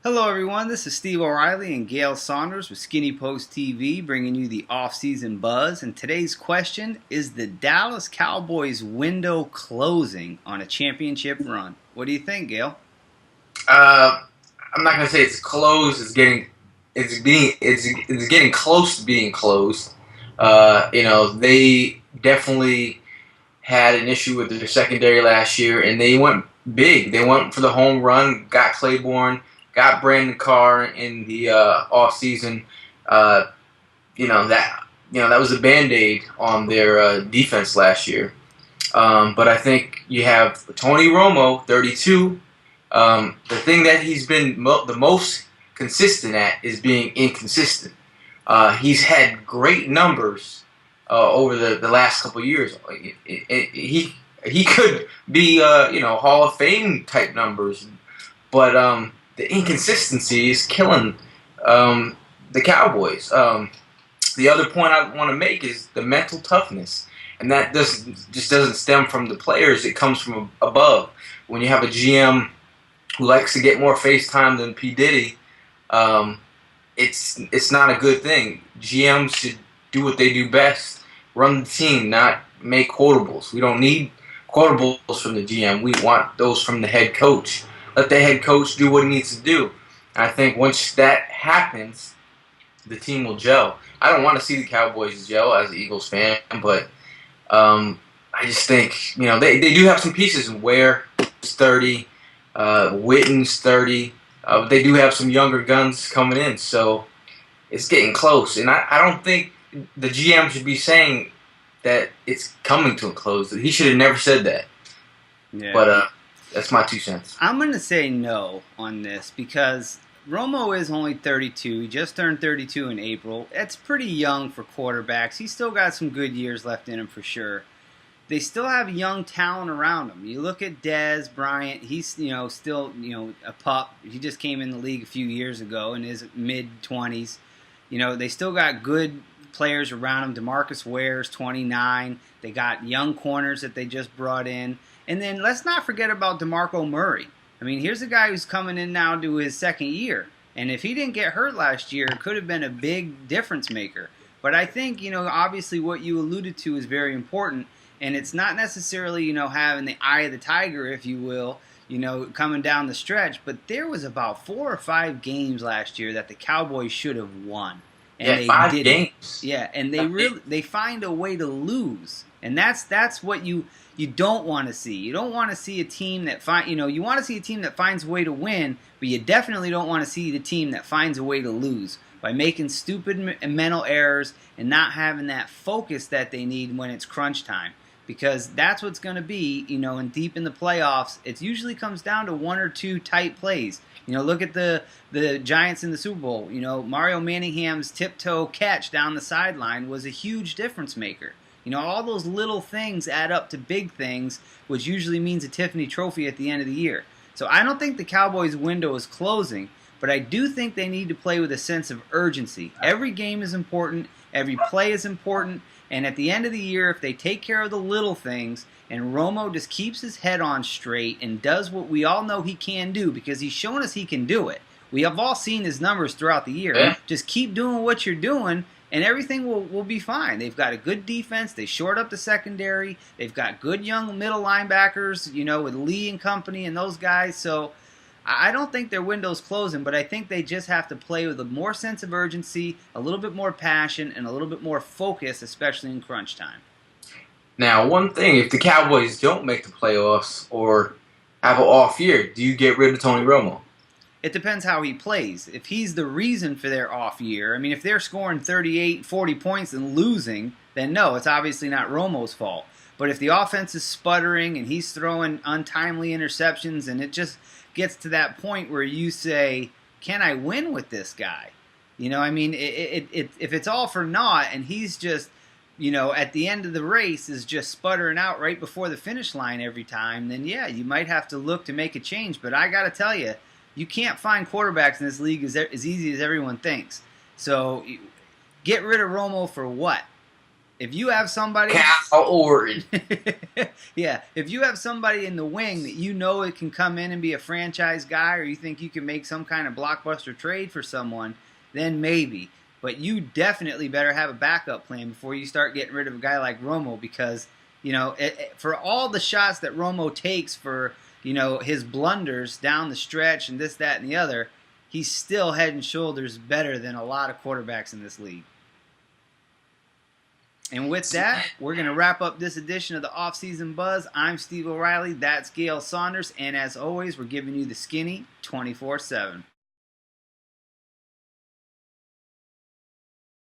Hello everyone, this is Steve O'Reilly and Gail Saunders with SkinnyPost TV bringing you the off-season buzz. And today's question is the Dallas Cowboys window closing on a championship run. What do you think, Gail? I'm not gonna say it's closed. It's getting close to being closed. They definitely had an issue with their secondary last year, and they went big. They went for the home run, got Claiborne, got Brandon Carr in the off season. That was a band-aid on their defense last year. But I think you have Tony Romo, 32. The thing that he's been the most consistent at is being inconsistent. He's had great numbers over the last couple of years. He could be Hall of Fame type numbers, but the inconsistency is killing the Cowboys. The other point I want to make is the mental toughness, and that just doesn't stem from the players. It comes from above. When you have a GM who likes to get more face time than P. Diddy, it's not a good thing. GMs should do what they do best: run the team, not make quotables. We don't need quotables from the GM. We want those from the head coach. Let the head coach do what he needs to do. And I think once that happens, the team will gel. I don't want to see the Cowboys gel as an Eagles fan, but I just think they do have some pieces. Ware is 30, Witten's 30. They do have some younger guns coming in, so it's getting close. And I don't think the GM should be saying that it's coming to a close. He should have never said that. Yeah. But that's my 2 cents. I'm going to say no on this because Romo is only 32. He just turned 32 in April. That's pretty young for quarterbacks. He's still got some good years left in him for sure. They still have young talent around him. You look at Dez Bryant. He's still a pup. He just came in the league a few years ago in his mid-20s. They still got good players around him. DeMarcus Ware's 29. They got young corners that they just brought in. And then let's not forget about DeMarco Murray. I mean, here's a guy who's coming in now to his second year. And if he didn't get hurt last year, it could have been a big difference maker. But I think, obviously what you alluded to is very important. And it's not necessarily, having the eye of the tiger, if you will, coming down the stretch. But there was about 4 or 5 games last year that the Cowboys should have won. And yeah, 5 games. Yeah, and they find a way to lose. And that's what you don't want to see. You don't want to see a team that you want to see a team that finds a way to win, but you definitely don't want to see the team that finds a way to lose by making stupid mental errors and not having that focus that they need when it's crunch time. Because that's what's going to be, and deep in the playoffs, it usually comes down to 1 or 2 tight plays. Look at the Giants in the Super Bowl. Mario Manningham's tiptoe catch down the sideline was a huge difference maker. All those little things add up to big things, which usually means a Tiffany trophy at the end of the year. So I don't think the Cowboys' window is closing, but I do think they need to play with a sense of urgency. Every game is important. Every play is important. And at the end of the year, if they take care of the little things and Romo just keeps his head on straight and does what we all know he can do, because he's shown us he can do it. We have all seen his numbers throughout the year. Yeah. Just keep doing what you're doing, and everything will be fine. They've got a good defense. They shored up the secondary. They've got good young middle linebackers, with Lee and company and those guys. So I don't think their window's closing, but I think they just have to play with a more sense of urgency, a little bit more passion, and a little bit more focus, especially in crunch time. Now, one thing, if the Cowboys don't make the playoffs or have an off year, do you get rid of Tony Romo? It depends how he plays. If he's the reason for their off year, if they're scoring 38, 40 points and losing, then no, it's obviously not Romo's fault. But if the offense is sputtering and he's throwing untimely interceptions and it just gets to that point where you say, can I win with this guy? If it's all for naught and he's just, at the end of the race is just sputtering out right before the finish line every time, then yeah, you might have to look to make a change. But I got to tell you, you can't find quarterbacks in this league as easy as everyone thinks. So get rid of Romo for what? If you have somebody, Cal Orton. yeah, if you have somebody in the wing that you know it can come in and be a franchise guy, or you think you can make some kind of blockbuster trade for someone, then maybe. But you definitely better have a backup plan before you start getting rid of a guy like Romo, because for all the shots that Romo takes for his blunders down the stretch and this, that, and the other, he's still head and shoulders better than a lot of quarterbacks in this league. And with that, we're going to wrap up this edition of the Offseason Buzz. I'm Steve O'Reilly. That's Gail Saunders. And as always, we're giving you the skinny 24/7.